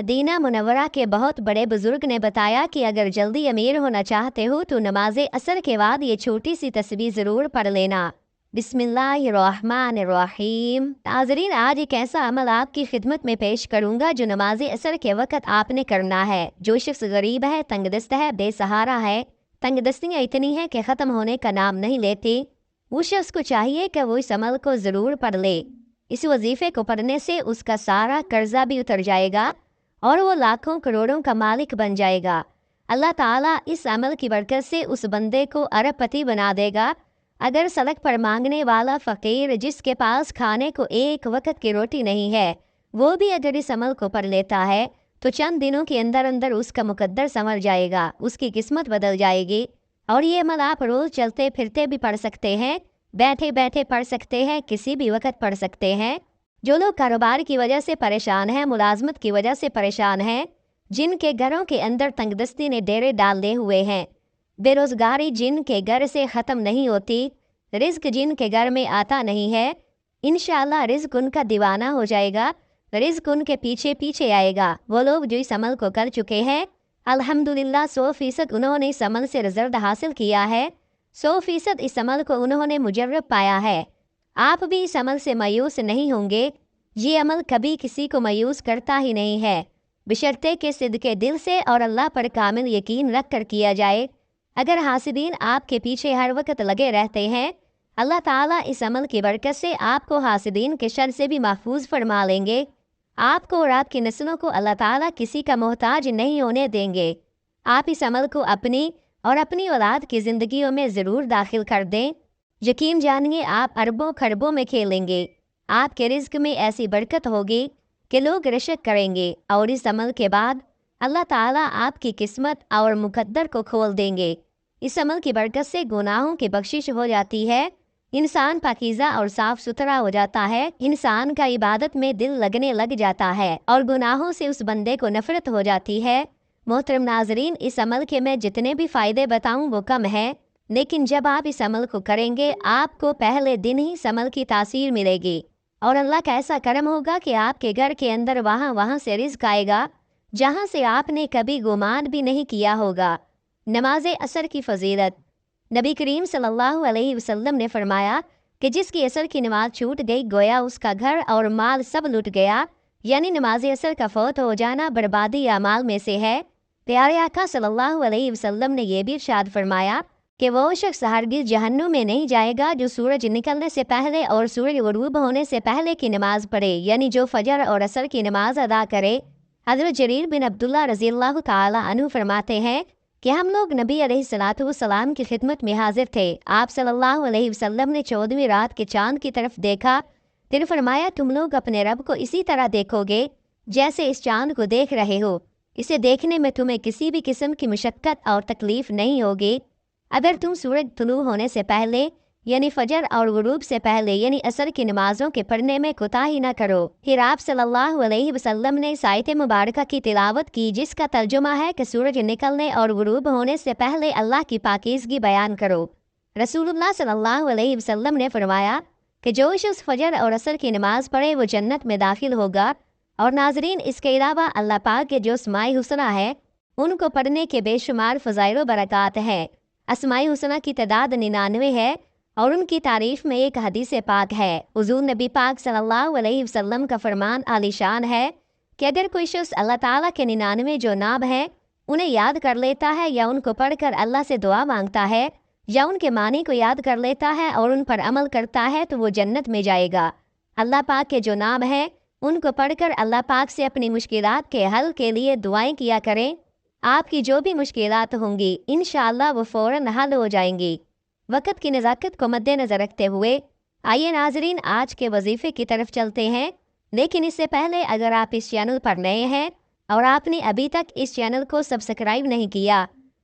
Medina Munawwara के बहुत बड़े बुजुर्ग ने बताया कि अगर जल्दी अमीर होना चाहते हो तो नमाज असर के बाद ये छोटी सी तस्बीह ज़रूर पढ़ लेना। बिस्मिल्लाहिर्रहमानिर्रहीम। नाज़रीन, आज एक ऐसा अमल आपकी खिदमत में पेश करूँगा जो नमाज असर के वक़्त आपने करना है। जो शख्स गरीब है, तंगदस्त है, बेसहारा है, तंगदस्तियाँ इतनी हैं कि ख़त्म होने का नाम नहीं लेती, उस शख्स को चाहिए कि वो इस अमल को ज़रूर पढ़ ले। इस वजीफ़े को पढ़ने से उसका सारा कर्जा भी उतर जाएगा और वो लाखों करोड़ों का मालिक बन जाएगा। अल्लाह ताला इस अमल की बरकत से उस बंदे को अरबपति बना देगा। अगर सड़क पर मांगने वाला फ़कीर जिसके पास खाने को एक वक्त की रोटी नहीं है, वो भी अगर इस अमल को पढ़ लेता है तो चंद दिनों के अंदर अंदर उसका मुकद्दर संवर जाएगा, उसकी किस्मत बदल जाएगी। और ये अमल आप रोज़ चलते फिरते भी पढ़ सकते हैं, बैठे बैठे पढ़ सकते हैं, किसी भी वक्त पढ़ सकते हैं। जो लोग कारोबार की वजह से परेशान हैं, मुलाजमत की वजह से परेशान हैं, जिनके घरों के अंदर तंगदस्ती ने डेरे डाले हुए हैं, बेरोज़गारी जिनके घर से ख़त्म नहीं होती, रिज़्क जिनके घर में आता नहीं है, इंशाअल्लाह रिज़्क उनका दीवाना हो जाएगा, रिज़्क उनके पीछे पीछे आएगा। वो लोग जो इस अमल को कर चुके हैं, अल्हम्दुलिल्लाह 100% उन्होंने इस अमल से रिजल्ट हासिल किया है, 100% इस अमल को उन्होंने मुजर्रब पाया है। आप भी इस अमल से मायूस नहीं होंगे। ये अमल कभी किसी को मायूस करता ही नहीं है, बशर्ते के सिद्के दिल से और अल्लाह पर कामिल यकीन रख कर किया जाए। अगर हासिदीन आपके पीछे हर वक्त लगे रहते हैं, अल्लाह ताला इस अमल की बरकत से आपको हासिदीन के शर से भी महफूज फरमा लेंगे। आपको और आपकी नस्लों को अल्लाह ताला किसी का मोहताज नहीं होने देंगे। आप इस अमल को अपनी और अपनी औलाद की ज़िंदगियों में ज़रूर दाखिल कर दें। यकीन जानिए आप अरबों खरबों में खेलेंगे। आपके रिज़्क में ऐसी बरकत होगी कि लोग रशक करेंगे और इस अमल के बाद अल्लाह ताला आपकी किस्मत और मुकद्दर को खोल देंगे। इस अमल की बरकत से गुनाहों की बख्शिश हो जाती है, इंसान पाकीज़ा और साफ़ सुथरा हो जाता है, इंसान का इबादत में दिल लगने लग जाता है और गुनाहों से उस बंदे को नफ़रत हो जाती है। मोहतरम नाजरीन, इस अमल के मैं जितने भी फ़ायदे बताऊं वो कम है, लेकिन जब आप इस अमल को करेंगे आपको पहले दिन ही इस अमल की तासीर मिलेगी और अल्लाह का ऐसा करम होगा कि आपके घर के अंदर वहाँ से रिज़्क आएगा जहाँ से आपने कभी गुमान भी नहीं किया होगा। नमाज असर की फ़जीलत। नबी करीम सल्लल्लाहु अलैहि वसल्लम ने फरमाया कि जिसकी असर की नमाज छूट गई गोया उसका घर और माल सब लुट गया, यानी नमाज असर का फौत हो जाना बर्बादी या माल में से है। प्यारे आका सल्लल्लाहु अलैहि वसल्लम ने यह भी इरशाद फरमाया कि वो शख्स हरगिज़ जहन्नुम में नहीं जाएगा जो सूरज निकलने से पहले और सूरज गुरूब होने से पहले की नमाज पढ़े, यानी जो फजर और असर की नमाज अदा करे। हज़रत जरीर बिन अब्दुल्ला रज़ियल्लाहु ताला अन्हु फरमाते हैं कि हम लोग नबी अलैहिस्सलातु वस्सलाम की खिदमत में हाजिर थे। आप सल्लल्लाहु अलैहि वसल्लम ने 14वीं रात के चांद की तरफ देखा, फिर फरमाया तुम लोग अपने रब को इसी तरह देखोगे जैसे इस चांद को देख रहे हो। इसे देखने में तुम्हें किसी भी किस्म की मुशक्क़त और तकलीफ़ नहीं होगी। अगर तुम सूरज तुलू होने से पहले यानी फजर और गुरूब से पहले यानी असर की नमाजों के पढ़ने में कोताही न करो। फिर आप सल्लल्लाहु अलैहि वसल्लम ने इस आयत मुबारका की तिलावत की जिसका तर्जुमा है कि सूरज निकलने और गुरूब होने से पहले अल्लाह की पाकीज़गी बयान करो। रसूलुल्लाह सल्लल्लाहु अलैहि वसल्लम ने फरमाया कि जो शख्स फजर और असर की नमाज पढ़े वो जन्नत में दाखिल होगा। और नाजरीन, इसके अलावा अल्लाह पाक के जो अस्माए हुस्ना है उनको पढ़ने के बेशुमार फ़ज़ाइल व बरक़ात हैं। अस्माए हुस्ना की तादाद 99 है और उनकी तारीफ़ में एक हदीस पाक है। हुज़ूर नबी पाक सल्लल्लाहु अलैहि वसल्लम का फरमान आलीशान है कि अगर कोई शख्स अल्लाह ताला के 99 जो नाम हैं उन्हें याद कर लेता है या उनको पढ़कर अल्लाह से दुआ मांगता है या उनके मानी को याद कर लेता है और उन पर अमल करता है तो वो जन्नत में जाएगा। अल्लाह पाक के जो नाम हैं उनको पढ़कर अल्लाह पाक से अपनी मुश्किलात के हल के लिए दुआएं किया करें। आपकी जो भी मुश्किलात होंगी इंशाअल्लाह वो फ़ौरन हल हो जाएंगी। वक़्त की नज़ाकत को मद्देनज़र रखते हुए आइए नाजरीन आज के वजीफ़े की तरफ चलते हैं। लेकिन इससे पहले अगर आप इस चैनल पर नए हैं और आपने अभी तक इस चैनल को सब्सक्राइब नहीं किया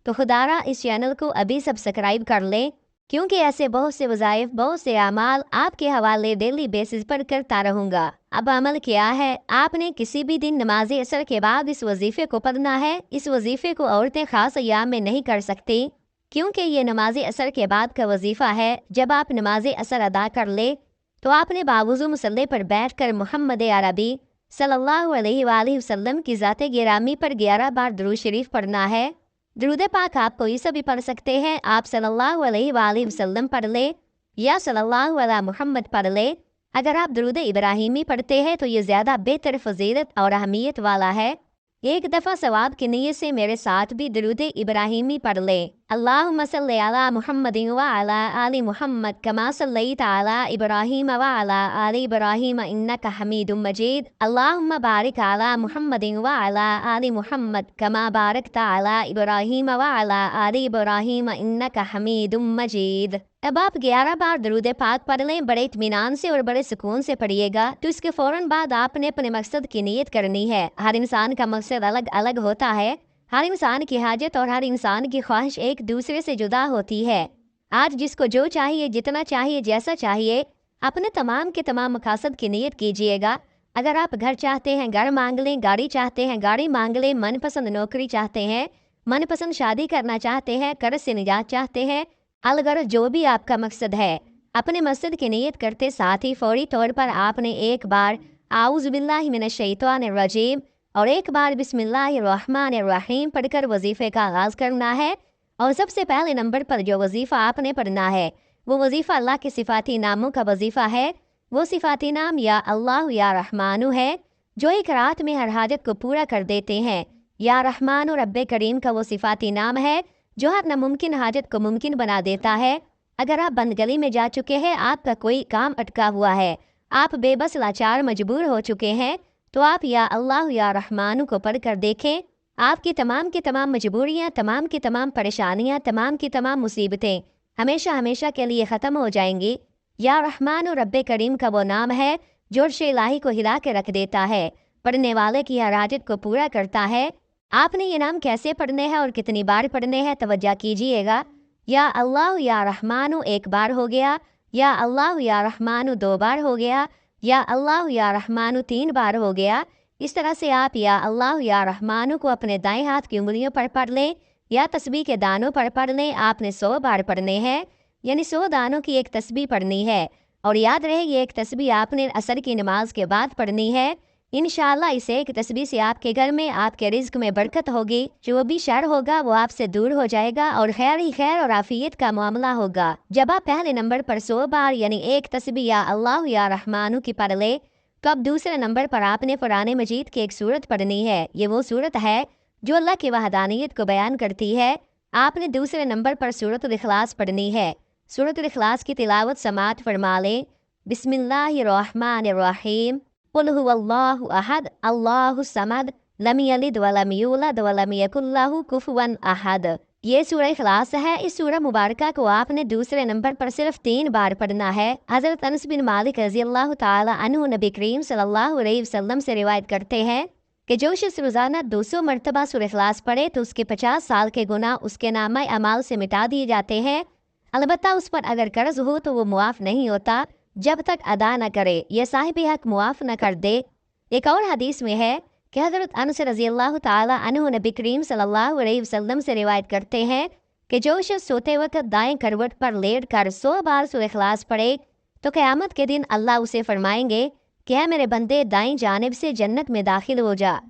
तो खुदारा इस चैनल को अभी सब्सक्राइब कर लें, क्योंकि ऐसे बहुत से वज़ाइफ बहुत से अमाल आपके हवाले डेली बेसिस पर करता रहूँगा। अब अमल क्या है, आपने किसी भी दिन नमाज असर के बाद इस वजीफ़े को पढ़ना है। इस वजीफ़े को औरतें ख़ास अय्याम में नहीं कर सकती क्योंकि ये नमाज असर के बाद का वजीफ़ा है। जब आप नमाज असर अदा कर ले तो आपने बावुज़ू मुसल्ले पर बैठ कर मुहम्मद अरबी सल्लल्लाहु अलैहि वसल्लम की ज़ाते गिरामी पर 11 बार दुरूद शरीफ पढ़ना है। दुरूद पाक आप कोई सा भी पढ़ सकते हैं। आप सल्लल्लाहु अलैहि वसल्लम पढ़ ले या सल्लल्लाहु अला मुहम्मद पढ़ ले। अगर आप दुरूद इब्राहिमी पढ़ते हैं तो ये ज़्यादा बेहतर फजीलत और अहमियत वाला है। एक दफ़ा सवाब की नीयत से मेरे साथ भी दुरूद इब्राहिमी पढ़ ले। अल्लाहुम्मा सल्ली अला मुहम्मदिन व अला आलि मुहम्मद कमा सल्लैता अला इब्राहीम व अला आलि इब्राहीम इन्नका हमीदुम मजीद। अल्लाहुम्मा बारिक अला मुहम्मदिन व अला आलि मुहम्मद कमा बारकता अला इब्राहीम व अला आलि इब्राहीम इन्नका हमीदुम मजीद। अब आप 11 बार दरूद पाक पढ़ लें। बड़े इत्मीनान से और बड़े सुकून से पढ़िएगा। तो इसके फ़ौरन बाद आपने अपने मकसद की नीयत करनी है। हर इंसान का मकसद अलग अलग होता है। हर इंसान की हाजत और हर इंसान की ख्वाहिश एक दूसरे से जुदा होती है। आज जिसको जो चाहिए, जितना चाहिए, जैसा चाहिए, अपने तमाम के तमाम मकसद की नीयत कीजिएगा। अगर आप घर चाहते हैं, घर मांग लें। गाड़ी चाहते हैं, गाड़ी मांग लें। मनपसंद नौकरी चाहते हैं, मनपसंद शादी करना चाहते हैं, कर्ज से निजात चाहते हैं, अलगर जो भी आपका मकसद है, अपने मकसद की नीयत करते साथ ही फौरी तौर पर आपने एक बार आऊज़ बिल्लाहि मिनश शैतानिर रजीम और एक बार बिस्मिल्लाहिर्रहमानिर्रहीम पढ़कर वजीफ़े का आगाज़ करना है। और सबसे पहले नंबर पर जो वजीफ़ा आपने पढ़ना है वो वजीफ़ा अल्लाह के सिफ़ाती नामों का वजीफ़ा है। वो सिफ़ाती नाम या अल्लाह या रहमानु है जो एक रात में हर हाजत को पूरा कर देते हैं। या रहमानु रब्बे करीम का वो सिफ़ाती नाम है जो हर नामुमकिन हाजत को मुमकिन बना देता है। अगर आप बंदगली में जा चुके हैं, आपका कोई काम अटका हुआ है, आप बेबस लाचार मजबूर हो चुके हैं, तो आप या अल्लाह या रहमानु को पढ़ कर देखें। आपकी तमाम की तमाम मजबूरियाँ, तमाम की तमाम परेशानियाँ, तमाम की तमाम मुसीबतें हमेशा हमेशा के लिए ख़त्म हो जाएंगी। या रहमानु रब्बे करीम का वो नाम है जो अर्श इलाही को हिला के रख देता है, पढ़ने वाले की हर हाजत को पूरा करता है। आपने ये नाम कैसे पढ़ने हैं और कितनी बार पढ़ने हैं, तवज्जो कीजिएगा। या अल्लाह या रहमानु एक बार हो गया, या अल्लाह या रहमानु 2 बार हो गया, या अल्लाह या रहमानु 3 बार हो गया। इस तरह से आप या अल्लाह या रहमानु को अपने दाएं हाथ की उंगलियों पर पढ़ लें या तस्बीह के दानों पर पढ़ लें। आपने 100 बार पढ़ने हैं, यानी 100 दानों की एक तस्बीह पढ़नी है। और याद रहे ये एक तस्बीह आपने असर की नमाज के बाद पढ़नी है। इंशाअल्लाह इस एक तस्बीह से आपके घर में, आपके रिज्क में बरकत होगी। जो भी शर होगा वो आपसे दूर हो जाएगा और खैर ही खैर और आफियत का मामला होगा। जब आप पहले नंबर पर 100 बार यानी एक तस्बीह या अल्लाह या रहमानु की पढ़ ले, तो अब दूसरे नंबर पर आपने कुरान मजीद की एक सूरत पढ़नी है। ये वो सूरत है जो अल्लाह की वहदानियत को बयान करती है। आपने दूसरे नंबर पर सूरतुल इखलास पढ़नी है। सूरतुल इखलास की तिलावत समात फरमा लें। बिस्मिल्लाहिर्रहमानिर्रहीम कुल हुवल्लाहु अहद अल्लाहु समद लम यलिद वलम यूलद वलम यकुल लहू कुफुवन अहद। ये सूरह इखलास है। इस सूरह मुबारका को आपने दूसरे नंबर पर सिर्फ 3 बार पढ़ना है। हज़रत अनस बिन मालिक रज़ी अल्लाह ताला अन्हु नबी करीम सल्लल्लाहु अलैहि वसल्लम से रिवायत करते हैं कि जो शख्स रोज़ाना 200 मरतबा सूरह इखलास पढ़े तो उसके 50 साल के गुनाह उसके नामा अमाल से मिटा दिए जाते हैं। अलबत्ता उस पर अगर कर्ज हो तो वो मुआफ़ नहीं होता जब तक अदा न करे, यह साहिब हक मुआफ़ न कर दे। एक और हदीस में है कि हज़रत अनस रज़ी अल्लाह ताला अन्हु नबी करीम सल्लल्लाहु अलैहि वसल्लम से रिवायत करते हैं कि जो शख्स सोते वक्त दाएं करवट पर लेट कर 100 बार सूरह इखलास पढ़े तो क़यामत के दिन अल्लाह उसे फरमाएंगे कि है मेरे बंदे दाएं जानिब से जन्नत में दाखिल हो जा।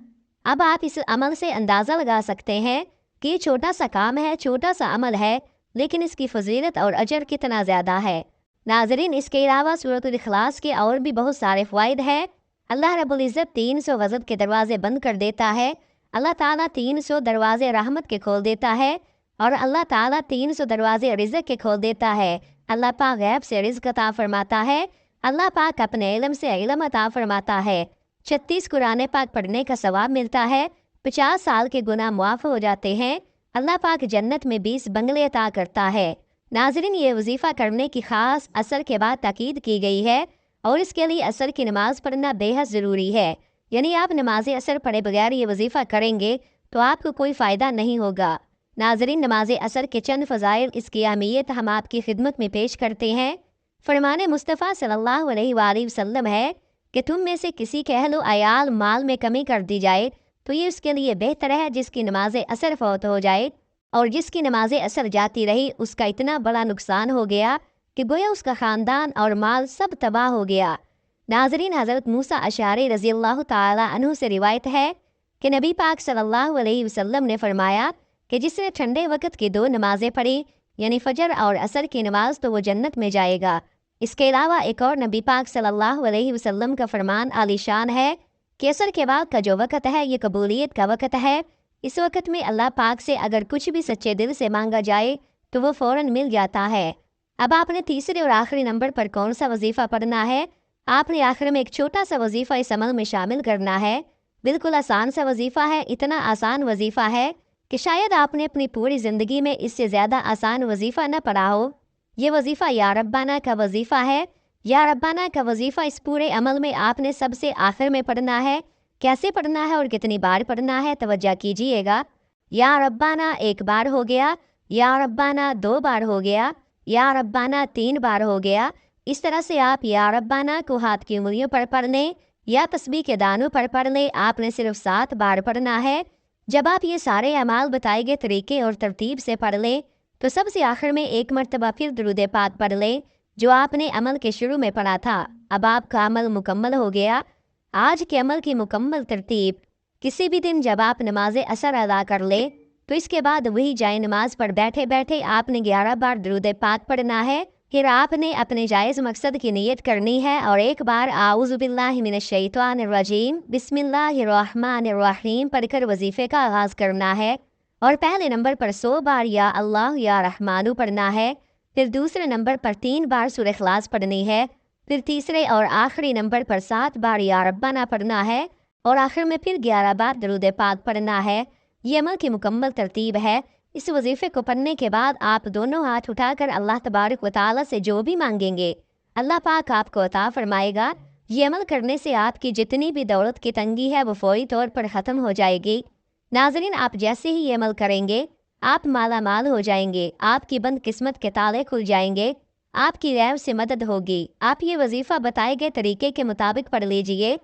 अब आप इस अमल से अंदाज़ा लगा सकते हैं कि ये छोटा सा काम है, छोटा सा अमल है, लेकिन इसकी फजीलत और अजर कितना ज़्यादा है। नाज़रीन, इसके अलावा सूरतुल इखलास के और भी बहुत सारे फ़वाइद हैं। अल्लाह रब्बुल इज़्ज़त 300 गज़ब के दरवाजे बंद कर देता है। अल्लाह ताला 300 दरवाजे रहमत के खोल देता है और अल्लाह ताला 300 दरवाजे रिज़्क़ के खोल देता है। अल्लाह पाक गैब से रिज़्क़ अता फरमाता है। अल्लाह पाक अपने इल्म से इल्म अता फरमाता है। 36 कुरान पाक पढ़ने का सवाब मिलता है। 50 साल के गुनाह मुआफ़ हो जाते हैं। अल्लाह पाक जन्नत में 20 बंगले अता करता है। नाज़रीन, ये वजीफ़ा करने की ख़ास असर के बाद ताकीद की गई है और इसके लिए असर की नमाज़ पढ़ना बेहद ज़रूरी है। यानी आप नमाज असर पढ़े बगैर ये वजीफ़ा करेंगे तो आपको कोई फ़ायदा नहीं होगा। नाज़रीन, नमाज असर के चंद फ़ज़ाइल, इसकी अहमियत हम आपकी खिदमत में पेश करते हैं। फरमान मुस्तफ़ा सल्लल्लाहु अलैहि वसल्लम है कि तुम में से किसी के अहल अयाल माल में कमी कर दी जाए तो ये उसके लिए बेहतर है जिसकी नमाज असर फौत हो जाए, और जिसकी नमाज असर जाती रही उसका इतना बड़ा नुकसान हो गया कि गोया उसका ख़ानदान और माल सब तबाह हो गया। नाज़रीन, हज़रत मूसा अशारी रज़ी अल्लाह ताला अन्हु से रिवायत है कि नबी पाक सल्लल्लाहु अलैहि वसल्लम ने फरमाया कि जिसने ठंडे वक़्त की 2 नमाज़ें पढ़ी यानी फ़जर और असर की नमाज, तो वो जन्नत में जाएगा। इसके अलावा एक और नबी पाक सल्लल्लाहु अलैहि वसल्लम का फरमान आलीशान है कि असर के बाद का जो वक़्त है ये कबूलियत का वक़्त है। इस वक़्त में अल्लाह पाक से अगर कुछ भी सच्चे दिल से मांगा जाए तो वो फ़ौरन मिल जाता है। अब आपने तीसरे और आखिरी नंबर पर कौन सा वजीफ़ा पढ़ना है? आपने आखिर में एक छोटा सा वजीफ़ा इस अमल में शामिल करना है। बिल्कुल आसान सा वजीफ़ा है, इतना आसान वजीफ़ा है कि शायद आपने अपनी पूरी ज़िंदगी में इससे ज़्यादा आसान वजीफ़ा न पढ़ा हो। ये वजीफ़ा या रब्बाना का वजीफ़ा है। या रब्बाना का वजीफ़ा इस पूरे अमल में आपने सबसे आखिर में पढ़ना है। कैसे पढ़ना है और कितनी बार पढ़ना है, तवज्जो कीजिएगा। या रब्बाना 1 बार हो गया, या रब्बाना 2 बार हो गया, या रब्बाना 3 बार हो गया। इस तरह से आप या रब्बाना को हाथ की उंगलियों पर पढ़ लें या तस्बीह के दानों पर पढ़ लें। आपने सिर्फ 7 बार पढ़ना है। जब आप ये सारे अमाल बताए गए तरीके और तरतीब से पढ़ लें तो सबसे आखिर में 1 मरतबा फिर दुरूद पाक पढ़ लें जो आपने अमल के शुरू में पढ़ा था। अब आपका अमल मुकम्मल हो गया। आज के अमल की मुकम्मल तरतीब: किसी भी दिन जब आप नमाज असर अदा कर ले तो इसके बाद वही जाए नमाज पर बैठे बैठे आपने 11 बार दुरूद पाक पढ़ना है। फिर आपने अपने जायज़ मकसद की नीयत करनी है और 1 बार आऊज़ु बिल्लाहि मिनश शैतानिर रजीम बिस्मिल्लाहिर रहमानिर रहीम पढ़कर वजीफ़े का आगाज़ करना है। और पहले नंबर पर 100 बार या अल्लाह या रहमानु पढ़ना है। फिर दूसरे नंबर पर 3 बार सूरह इखलास पढ़नी है। फिर तीसरे और आखिरी नंबर पर 7 बार या रब्बाना पढ़ना है और आखिर में फिर 11 बार दरूद पाक पढ़ना है। ये अमल की मुकम्मल तरतीब है। इस वजीफ़े को पढ़ने के बाद आप दोनों हाथ उठाकर अल्लाह तबारक व तआला से जो भी मांगेंगे अल्लाह पाक आपको अता फरमाएगा। ये अमल करने से आपकी जितनी भी दौलत की तंगी है वो फौरी तौर पर ख़त्म हो जाएगी। नाज़रीन, आप जैसे ही ये अमल करेंगे आप माला माल हो जाएंगे। आपकी बंद किस्मत के ताले खुल जाएंगे। आपकी गैब से मदद होगी। आप ये वजीफ़ा बताए गए तरीके के मुताबिक पढ़ लीजिए।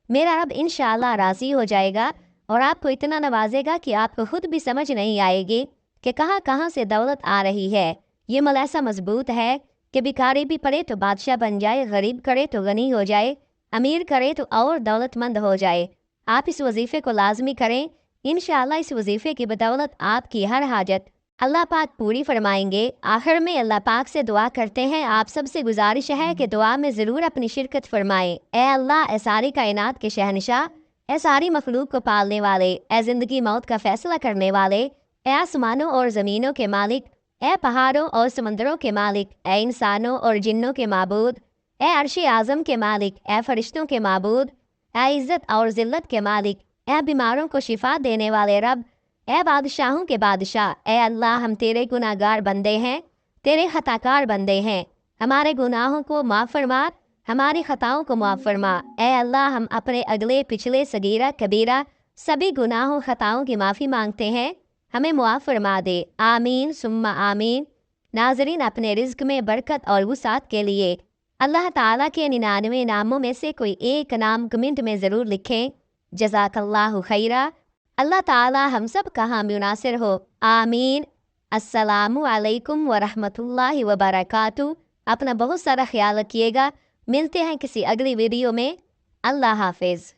मेरा रब इंशाअल्लाह राज़ी हो जाएगा और आपको इतना नवाजेगा कि आपको खुद भी समझ नहीं आएगी कि कहाँ कहाँ से दौलत आ रही है। ये अमल ऐसा मजबूत है कि भिखारी भी पढ़े तो बादशाह बन जाए, गरीब करे तो गनी हो जाए, अमीर करे तो और दौलतमंद हो जाए। आप इस वजीफ़े को लाजमी करें। इंशाअल्लाह इस वजीफ़े की बदौलत आपकी हर हाजत अल्लाह पाक पूरी फरमाएंगे। आखिर में अल्लाह पाक से दुआ करते हैं, आप सबसे गुजारिश है कि दुआ में ज़रूर अपनी शिरकत फरमाएं। ए अल्लाह, ए सारी कायनात के शहनशाह, ए सारी मखलूक को पालने वाले, ए ज़िंदगी मौत का फ़ैसला करने वाले, ए आसमानों और ज़मीनों के मालिक, ए पहाड़ों और समंदरों के मालिक, ए इंसानों और जिन्नों के माबूद, ए अर्श आज़म के मालिक, ए फरिश्तों के माबूद, ए इज़्ज़त और ज़िल्लत के मालिक, ए बीमारों को शिफा देने वाले रब, ए बादशाहों के बादशाह, ए अल्लाह, हम तेरे गुनाहगार बंदे हैं, तेरे खताकार बंदे हैं। हमारे गुनाहों को माफ़ फरमा, हमारी खताओं को माफ़ फरमा। ए अल्लाह, हम अपने अगले पिछले सगीरा कबीरा सभी गुनाहों खताओं की माफ़ी मांगते हैं, हमें मुआफ़ फरमा दे। आमीन सुम्मा आमीन। नाज़रीन, अपने रिज़्क़ में बरकत और वुसात के लिए अल्लाह ताला के 99 नामों में से कोई एक नाम कमेंट में ज़रूर लिखें। जज़ाकल्लाहु खैरा। अल्लाह ताला हम सब का हामी नासिर हो। आमीन। अस्सलामु अलैकुम व रहमतुल्लाहि व बरकातुहू। अपना बहुत सारा ख्याल रखिएगा। मिलते हैं किसी अगली वीडियो में। अल्लाह हाफिज़।